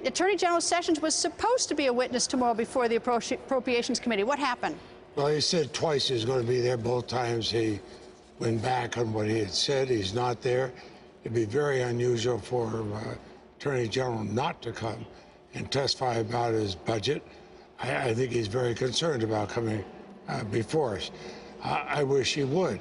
Attorney General Sessions was supposed to be a witness tomorrow before the Appropriations Committee. What happened? Well, he said twice he was going to be there. Both times he went back on what he had said. He's not there. It'd be very unusual for Attorney General not to come and testify about his budget. I think he's very concerned about coming before us. I wish he would.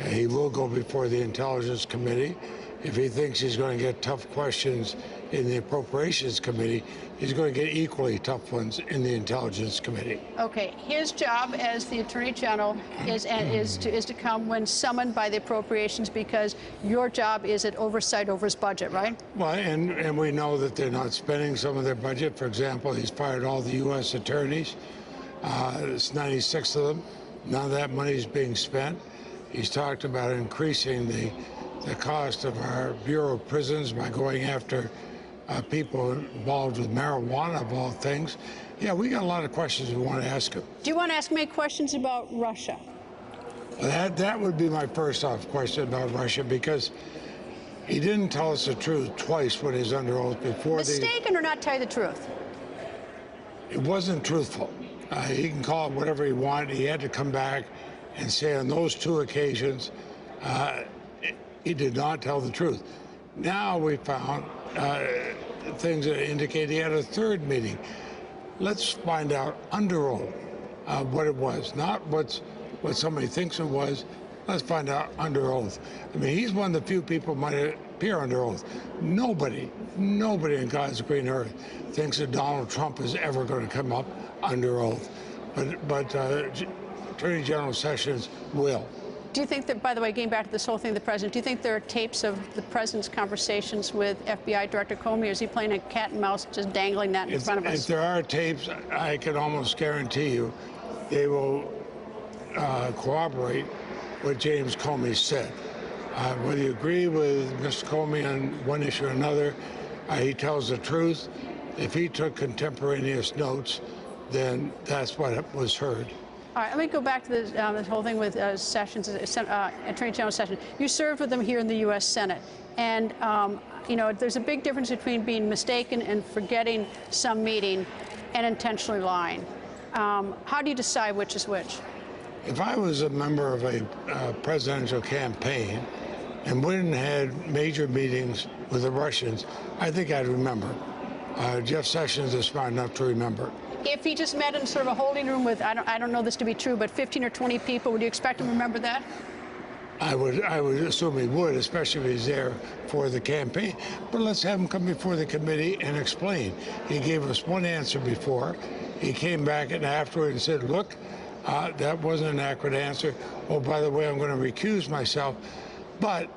He will go before the Intelligence Committee. If he thinks he's going to get tough questions in the Appropriations Committee, he's going to get equally tough ones in the Intelligence Committee. Okay, his job as the Attorney General is to come when summoned by the Appropriations, because your job is at oversight over his budget, right? Well, and we know that they're not spending some of their budget. For example, he's fired all the U.S. attorneys. It's 96 of them. None of that money is being spent. He's talked about increasing the cost of our Bureau of Prisons by going after people involved with marijuana, of all things. Yeah, we got a lot of questions we want to ask him. Do you want to ask me questions about Russia? That would be my first off question about Russia, because he didn't tell us the truth twice when he's under oath before. Mistaken or not tell you the truth? It wasn't truthful. He can call it whatever he wanted. He had to come back and say on those two occasions he did not tell the truth. Now we found things that indicate he had a third meeting. Let's find out under oath what it was, not what somebody thinks it was. Let's find out under oath. I mean, he's one of the few people who might appear under oath. Nobody in God's green earth thinks that Donald Trump is ever going to come up under oath. But Attorney General Sessions will. Do you think that, by the way, getting back to this whole thing, the president, do you think there are tapes of the president's conversations with FBI Director Comey, or is he playing a cat and mouse, just dangling that in front of us? If there are tapes, I can almost guarantee you they will corroborate what James Comey said. Whether you agree with Mr. Comey on one issue or another, he tells the truth. If he took contemporaneous notes, then that's what was heard. All right, let me go back to this whole thing with Sessions, Attorney General Sessions. You served with him here in the U.S. Senate, and you know, there's a big difference between being mistaken and forgetting some meeting and intentionally lying. How do you decide which is which? If I was a member of a presidential campaign and went and had major meetings with the Russians, I think I'd remember. Jeff Sessions is smart enough to remember. If he just met in sort of a holding room with, I don't know this to be true, but 15 or 20 people, would you expect him to remember that? I would assume he would, especially if he's there for the campaign. But let's have him come before the committee and explain. He gave us one answer before. He came back and afterward and said, look, that wasn't an accurate answer. Oh, by the way, I'm going to recuse myself. But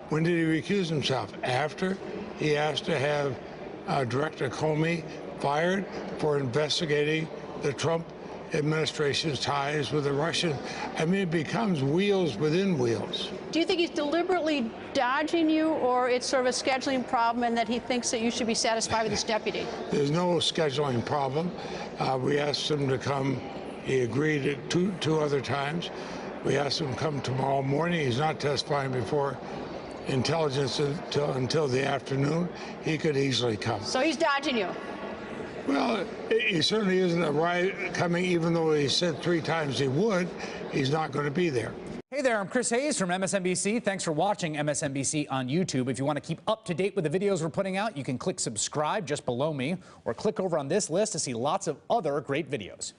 when did he recuse himself? After he asked to have Director Comey fired for investigating the Trump administration's ties with the Russians. I mean, it becomes wheels within wheels. Do you think he's deliberately dodging you, or it's sort of a scheduling problem and that he thinks that you should be satisfied with his deputy? There's no scheduling problem. We asked him to come. He agreed two other times. We asked him to come tomorrow morning. He's not testifying before intelligence until the afternoon. He could easily come. So he's dodging you? Well, he certainly isn't coming, even though he said 3 times he would. He's not going to be there. Hey there, I'm Chris Hayes from MSNBC. Thanks for watching MSNBC on YouTube. If you want to keep up to date with the videos we're putting out, you can click subscribe just below me, or click over on this list to see lots of other great videos.